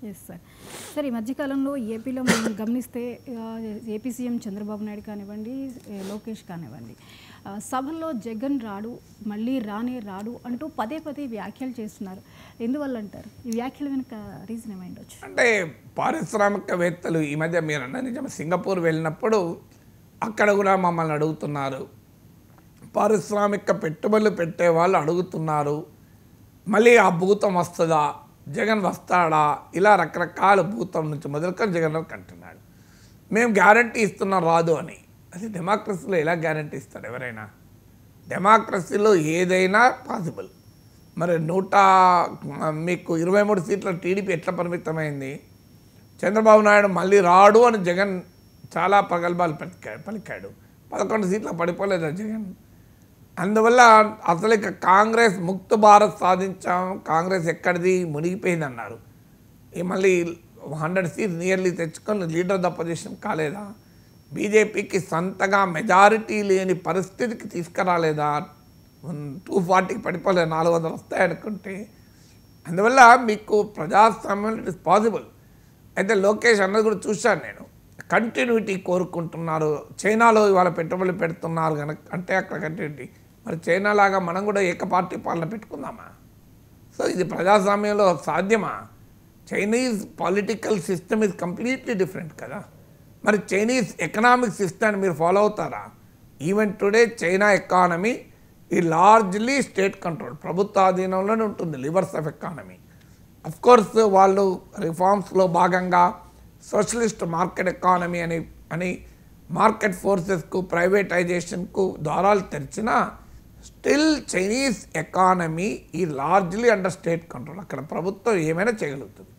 Yes sir. Sir, ఈ మధ్యకాలంలో ఏపీలో మనం గమనిస్తే ఏపీ సీఎం చంద్రబాబు నాయుడు కానివ్వండి, లోకేష్ కానివ్వండి, సభల్లో జగన్ రాడు, మళ్ళీ రాడు అంటూ పదే పదే వ్యాఖ్యలు చేస్తున్నారు. ఎందువల్ల అంటారు? ఈ వ్యాఖ్యల వెనుక రీజన్ ఏమై ఉండొచ్చు? అంటే పారిశ్రామికవేత్తలు ఈ మధ్య మీరు అన్న నిజం, సింగపూర్ వెళ్ళినప్పుడు అక్కడ కూడా మమ్మల్ని అడుగుతున్నారు, పారిశ్రామిక పెట్టుబడులు పెట్టే వాళ్ళు అడుగుతున్నారు, మళ్ళీ ఆ భూతం వస్తుందా, జగన్ వస్తాడా, ఇలా రకరకాల భూతం నుంచి మొదలుకొని జగన్ అంటున్నాడు. మేము గ్యారంటీ ఇస్తున్నాం రాదు అని. అది డెమోక్రసీలో ఎలా గ్యారంటీ ఇస్తారు ఎవరైనా? డెమోక్రసీలో ఏదైనా పాసిబుల్. మరి మీకు 23 సీట్ల టీడీపీ ఎట్లా పరిమితమైంది? చంద్రబాబు నాయుడు మళ్ళీ రాడు అని జగన్ చాలా ప్రగల్భాలు పలికాడు. 11 సీట్ల పడిపోలేదా జగన్? అందువల్ల అసలు ఇక కాంగ్రెస్ ముక్త భారత్ సాధించాం, కాంగ్రెస్ ఎక్కడిది మునిగిపోయింది అన్నారు. మళ్ళీ 100 సీట్స్ నియర్లీ తెచ్చుకొని లీడర్ ఆఫ్ ద పొజిషన్ కాలేదా? బీజేపీకి సొంతగా మెజారిటీ లేని పరిస్థితికి తీసుకురాలేదా? 240కి పడిపోలేదు, 400 వస్తాయనుకుంటే. అందువల్ల మీకు ప్రజాస్వామ్యం ఇట్ ఇస్ పాసిబుల్. అయితే లోకేష్ అన్నది కూడా చూశాను నేను, కంటిన్యూటీ కోరుకుంటున్నారు. చైనాలో ఇవాళ పెట్టుబడులు పెడుతున్నారు కనుక అంటే అక్కడ కంటిన్యూటీ. మరి చైనా లాగా మనం కూడా ఏకపార్టీ పాలన పెట్టుకుందామా? సో ఇది ప్రజాస్వామ్యంలో సాధ్యమా? Chinese political system is completely different కదా. మరి చైనీస్ ఎకనామిక్ సిస్టమ్ని మీరు ఫాలో అవుతారా? ఈవెన్ టుడే చైనా ఎకానమీ ఈ లార్జ్లీ స్టేట్ కంట్రోల్, ప్రభుత్వ ఆధీనంలోనే ఉంటుంది, లివర్స్ ఆఫ్ ఎకానమీ. అఫ్కోర్స్ వాళ్ళు రిఫార్మ్స్లో భాగంగా సోషలిస్ట్ మార్కెట్ ఎకానమీ అని మార్కెట్ ఫోర్సెస్కు, ప్రైవేటైజేషన్కు ద్వారాలు తెరిచినా స్టిల్ చైనీస్ ఎకానమీ ఈ లార్జ్లీ అండర్ స్టేట్ కంట్రోల్. అక్కడ ప్రభుత్వం ఏమైనా చేయగలుగుతుంది.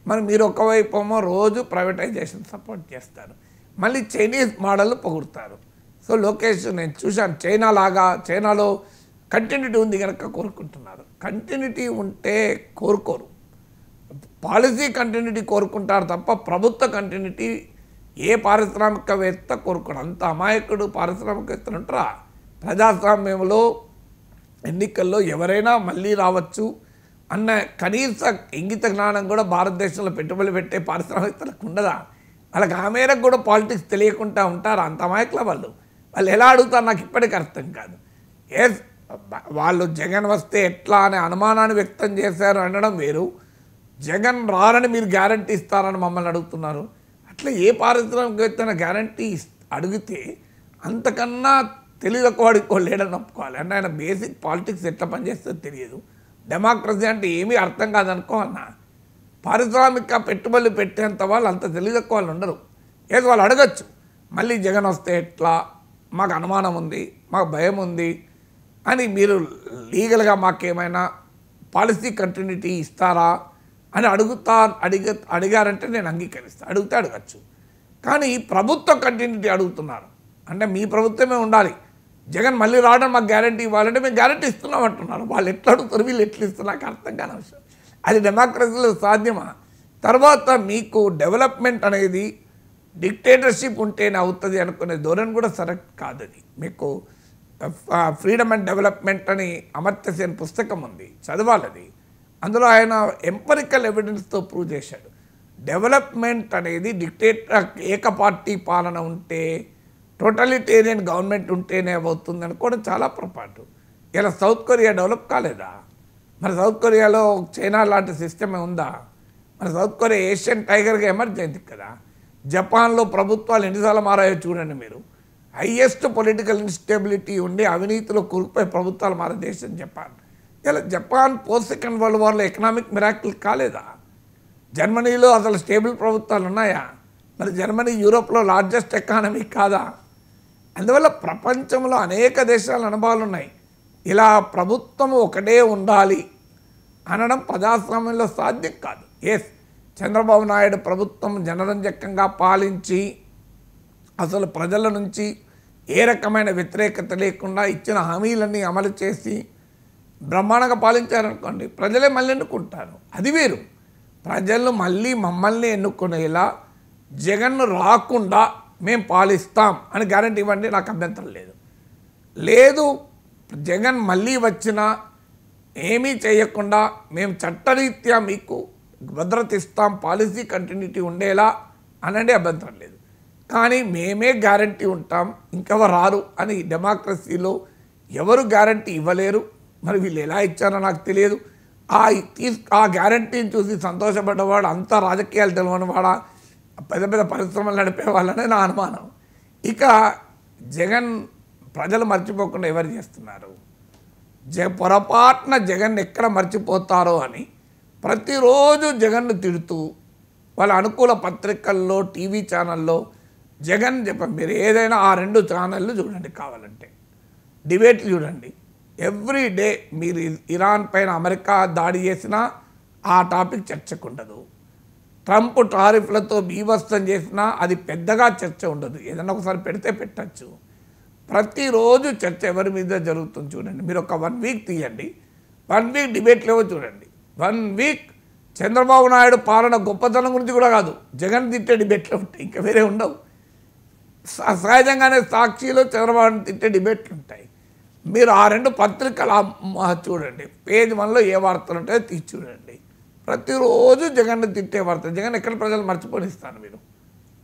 మరి మీరు ఒకవైపు ఏమో రోజు ప్రైవేటైజేషన్ సపోర్ట్ చేస్తారు, మళ్ళీ చైనీస్ మోడల్ పొగుడుతారు. సో లోకేష్ నేను చూశాను, చైనాలో కంటిన్యూటీ ఉంది కనుక కోరుకుంటున్నారు. కంటిన్యూటీ ఉంటే కోరుకోరు, పాలసీ కంటిన్యూటీ కోరుకుంటారు తప్ప ప్రభుత్వ కంటిన్యూటీ ఏ పారిశ్రామికవేత్త కోరుకోడు. అంత అమాయకుడు పారిశ్రామికవేత్తలు ఉంటారా? ప్రజాస్వామ్యంలో ఎన్నికల్లో ఎవరైనా మళ్ళీ రావచ్చు అన్న కనీస ఇంగిత జ్ఞానం కూడా భారతదేశంలో పెట్టుబడులు పెట్టే పారిశ్రామికవేత్తలకు ఉండదా? వాళ్ళకి ఆ మేరకు కూడా పాలిటిక్స్ తెలియకుండా ఉంటారా? అంత అమాయకుల వాళ్ళు ఎలా అడుగుతారు నాకు ఇప్పటికీ అర్థం కాదు. వాళ్ళు జగన్ వస్తే ఎట్లా అనే అనుమానాన్ని వ్యక్తం చేశారు అనడం వేరు, జగన్ రారని మీరు గ్యారంటీ ఇస్తారని మమ్మల్ని అడుగుతున్నారు. అట్లా ఏ పారిశ్రామికవేత్తైనా గ్యారంటీ అడిగితే అంతకన్నా తెలియకపోవడానికి లేడని ఒప్పుకోవాలి. అంటే ఆయన బేసిక్ పాలిటిక్స్ ఎట్లా పనిచేస్తుందో తెలియదు. డెమోక్రసీ అంటే ఏమీ అర్థం కాదనుకో అన్న. పారిశ్రామిక పెట్టుబడులు పెట్టేంత వాళ్ళు అంత తెలియదక్కువ వాళ్ళు ఉండరు. ఏదో వాళ్ళు అడగచ్చు, మళ్ళీ జగన్ వస్తే ఎట్లా, మాకు అనుమానం ఉంది, మాకు భయం ఉంది అని మీరు లీగల్గా మాకేమైనా పాలసీ కంటిన్యూటీ ఇస్తారా అని అడిగారంటే నేను అంగీకరిస్తాను, అడిగితే అడగచ్చు. కానీ ప్రభుత్వ కంటిన్యూటీ అడుగుతున్నారు అంటే మీ ప్రభుత్వమే ఉండాలి, జగన్ మళ్ళీ రావడం మాకు గ్యారంటీ ఇవ్వాలంటే మేము గ్యారంటీ ఇస్తున్నాం అంటున్నారు. వాళ్ళు ఎట్లా అడుగుతారు, వీళ్ళు ఎట్లా ఇస్తున్నారు నాకు అర్థం కాని విషయం. అది డెమోక్రసీలో సాధ్యమా? తర్వాత మీకు డెవలప్మెంట్ అనేది డిక్టేటర్షిప్ ఉంటేనే అవుతుంది అనుకునే ధోరణి కూడా కరెక్ట్ కాదు. అది మీకు ఫ్రీడమ్ అండ్ డెవలప్మెంట్ అని అమర్త్య సేన్ పుస్తకం ఉంది, చదవాలి అది. అందులో ఆయన ఎంపరికల్ ఎవిడెన్స్తో ప్రూవ్ చేశాడు. డెవలప్మెంట్ అనేది డిక్టేటర్ ఏకపార్టీ పాలన ఉంటే, టోటలిటేరియన్ గవర్నమెంట్ ఉంటేనే అవుతుంది అనుకోవడం చాలా పొరపాటు. ఇలా సౌత్ కొరియా డెవలప్ కాలేదా? మరి సౌత్ కొరియాలో చైనా లాంటి సిస్టమే ఉందా? మరి సౌత్ కొరియా ఏషియన్ టైగర్గా ఎమర్జ్ అయింది కదా. జపాన్లో ప్రభుత్వాలు ఎన్నిసార్లు మారాయో చూడండి మీరు. హైయెస్ట్ పొలిటికల్ ఇన్స్టెబిలిటీ ఉండి అవినీతిలో కూరుకుపోయే ప్రభుత్వాలు మారే దేశం జపాన్. ఇలా జపాన్ పోస్ట్ సెకండ్ వరల్డ్ వార్లో ఎకనామిక్ మిరాకిల్ కాలేదా? జర్మనీలో అసలు స్టేబుల్ ప్రభుత్వాలు ఉన్నాయా? మరి జర్మనీ యూరోప్లో లార్జెస్ట్ ఎకానమీ కాదా? అందువల్ల ప్రపంచంలో అనేక దేశాల అనుభవాలు ఉన్నాయి. ఇలా ప్రభుత్వం ఒకటే ఉండాలి అనడం ప్రజాస్వామ్యంలో సాధ్యం కాదు. చంద్రబాబు నాయుడు ప్రభుత్వం జనరంజకంగా పాలించి అసలు ప్రజల నుంచి ఏ రకమైన వ్యతిరేకత లేకుండా ఇచ్చిన హామీలన్నీ అమలు చేసి బ్రహ్మాండంగా పాలించారనుకోండి, ప్రజలే మళ్ళీ ఎన్నుకుంటారు, అది వేరు. ప్రజలు మళ్ళీ మమ్మల్ని ఎన్నుకునేలా జగన్ను రాకుండా మేము పాలిస్తాం అని గ్యారంటీ ఇవ్వండి, నాకు అభ్యంతరం లేదు. జగన్ మళ్ళీ వచ్చినా ఏమీ చేయకుండా మేము చట్టరీత్యా మీకు భద్రత ఇస్తాం, పాలసీ కంటిన్యూటీ ఉండేలా అనండి, అభ్యంతరం లేదు. కానీ మేమే గ్యారంటీ ఉంటాం, ఇంకెవరు రారు అని డెమోక్రసీలో ఎవరు గ్యారంటీ ఇవ్వలేరు. మరి వీళ్ళు ఎలా ఇచ్చారో నాకు తెలియదు. ఆ గ్యారంటీని చూసి సంతోషపడ్డవాడు అంతా రాజకీయాలు తెలియనివాడా, పెద్ద పెద్ద పరిశ్రమలు నడిపే వాళ్ళనే నా అనుమానం. ఇక జగన్ ప్రజలు మర్చిపోకుండా ఎవరు చేస్తున్నారు? పొరపాటున జగన్ ఎక్కడ మర్చిపోతారో అని ప్రతిరోజు జగన్ను తిడుతూ వాళ్ళ అనుకూల పత్రికల్లో, టీవీ ఛానల్లో జగన్ మీరు ఏదైనా ఆ 2 ఛానళ్ళు చూడండి, కావాలంటే డిబేట్లు చూడండి. ఎవ్రీ డే మీరు ఇరాన్ పైన అమెరికా దాడి చేసినా ఆ టాపిక్ చర్చకు ఉండదు. ట్రంప్ టారిఫ్లతో బీభత్సం చేసినా అది పెద్దగా చర్చ ఉండదు. ఏదైనా ఒకసారి పెడితే పెట్టచ్చు. ప్రతిరోజు చర్చ ఎవరి మీద జరుగుతుంది చూడండి. మీరు ఒక 1 వీక్ తీయండి, 1 వీక్ డిబేట్లు ఏవో చూడండి. 1 వీక్ చంద్రబాబు నాయుడు పాలన గొప్పతనం గురించి కూడా కాదు, జగన్ తిట్టే డిబేట్లు ఉంటాయి, ఇంకా వేరే ఉండవు. సహజంగానే సాక్షిలో చంద్రబాబుని తిట్టే డిబేట్లు ఉంటాయి. మీరు ఆ 2 పత్రికలు చూడండి, పేజ్ 1లో ఏ వార్తలు ఉంటాయో తీసి చూడండి. ప్రతిరోజు జగన్ను తిట్టే వార్త. జగన్ ఎక్కడ ప్రజలు మర్చిపోనిస్తాను?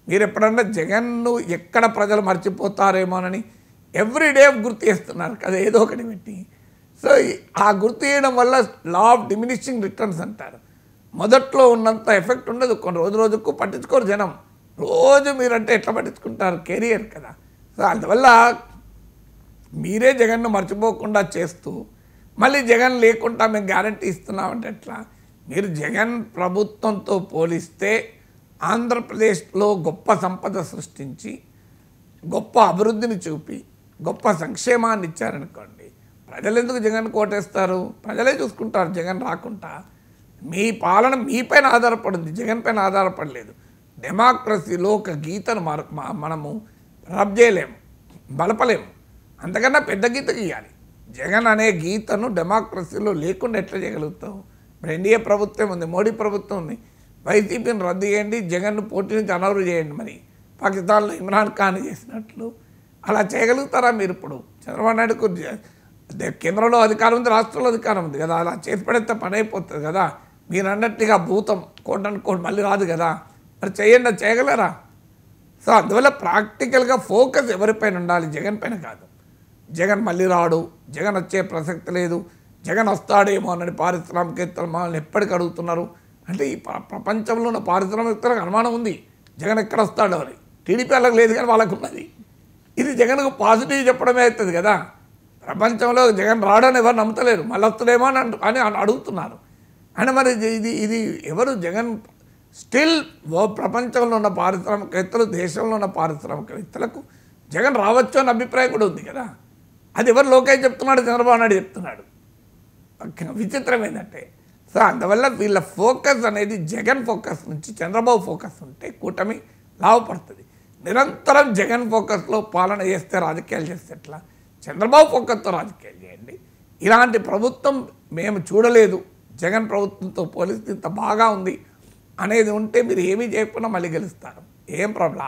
మీరు ఎప్పుడన్నా జగన్ను ఎక్కడ ప్రజలు మర్చిపోతారేమోనని ఎవ్రీడే గుర్తు చేస్తున్నారు కదా, ఏదో ఒకటి పెట్టి. సో ఆ గుర్తు చేయడం వల్ల లా ఆఫ్ డిమినిషింగ్ రిటర్న్స్ అంటారు. మొదట్లో ఉన్నంత ఎఫెక్ట్ ఉండదు, కొన్ని రోజుకు పట్టించుకోరు జనం. రోజు మీరంటే ఎట్లా పట్టించుకుంటారు? కెరియర్ కదా. సో అందువల్ల మీరే జగన్ను మర్చిపోకుండా చేస్తూ మళ్ళీ జగన్ లేకుండా మేము గ్యారంటీ ఇస్తున్నామంటే ఎట్లా? మీరు జగన్ ప్రభుత్వంతో పోలిస్తే ఆంధ్రప్రదేశ్లో గొప్ప సంపద సృష్టించి, గొప్ప అభివృద్ధిని చూపి, గొప్ప సంక్షేమాన్ని ఇచ్చారనుకోండి, ప్రజలు ఎందుకు జగన్ కోటేస్తారు? ప్రజలే చూసుకుంటారు జగన్ రాకుండా. మీ పాలన మీపైన ఆధారపడింది, జగన్ పైన ఆధారపడలేదు. డెమోక్రసీలో ఒక గీతను మనము రబ్ చేయలేము, బలపలేము. అంతకన్నా పెద్ద గీత గీయాలి. జగన్ అనే గీతను డెమోక్రసీలో లేకుండా ఎట్లా చేయగలుగుతావు? ఇప్పుడు ఎన్డీఏ ప్రభుత్వం ఉంది, మోడీ ప్రభుత్వం ఉంది. వైసీపీని రద్దు చేయండి, జగన్ను పోటీ నుంచి అనర్హులు చేయండి. మరి పాకిస్తాన్లో ఇమ్రాన్ ఖాన్ చేసినట్లు అలా చేయగలుగుతారా మీరు? ఇప్పుడు చంద్రబాబు నాయుడుకు కేంద్రంలో అధికారం ఉంది, రాష్ట్రంలో అధికారం ఉంది కదా, అలా చేసి పడితే పని అయిపోతుంది కదా. మీరు అన్నట్టుగా భూతం కోట్ మళ్ళీ రాదు కదా. మరి చేయండి, చేయగలరా? సో అందువల్ల ప్రాక్టికల్గా ఫోకస్ ఎవరిపైన ఉండాలి? జగన్ పైన కాదు. జగన్ మళ్ళీ రాడు, జగన్ వచ్చే ప్రసక్తి లేదు, జగన్ వస్తాడేమో అని పారిశ్రామికవేత్తలు మనల్ని ఎప్పటికీ అడుగుతున్నారు. అంటే ఈ ప్రపంచంలో ఉన్న పారిశ్రామికవేత్తలకు అనుమానం ఉంది జగన్ ఎక్కడ వస్తాడో అని. టీడీపీ వాళ్ళకి లేదు కానీ వాళ్ళకు ఉన్నది. ఇది జగన్కు పాజిటివ్ చెప్పడమే అవుతుంది కదా. ప్రపంచంలో జగన్ రాడని ఎవరు నమ్ముతలేరు, మళ్ళీ వస్తాడేమో అని అడుగుతున్నారు. అంటే మరి ఇది ఎవరు? జగన్ స్టిల్ ప్రపంచంలో ఉన్న పారిశ్రామికవేత్తలు, దేశంలో ఉన్న పారిశ్రామికవేత్తలకు జగన్ రావచ్చు అన్న అభిప్రాయం కూడా ఉంది కదా. అది ఎవరు? లోకేష్ చెప్తున్నాడు, చంద్రబాబు నాయుడు చెప్తున్నాడు. విచిత్రం ఏంటంటే, సో అందువల్ల వీళ్ళ ఫోకస్ అనేది జగన్ ఫోకస్ నుంచి చంద్రబాబు ఫోకస్ ఉంటే కూటమి లాభపడుతుంది. నిరంతరం జగన్ ఫోకస్లో పాలన చేస్తే, రాజకీయాలు చేస్తే ఎట్లా? చంద్రబాబు ఫోకస్తో రాజకీయాలు చేయండి. ఇలాంటి ప్రభుత్వం మేము చూడలేదు, జగన్ ప్రభుత్వంతో పోలిస్తే ఇంత బాగా ఉంది అనేది ఉంటే మీరు ఏమీ చేయకుండా మళ్ళీ గెలుస్తారు. ఏం ప్రాబ్లం?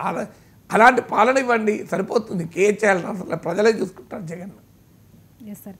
అలాంటి పాలన ఇవ్వండి, సరిపోతుంది. కే చేయాలి, అసలు ప్రజలే చూసుకుంటారు జగన్. Yes sir.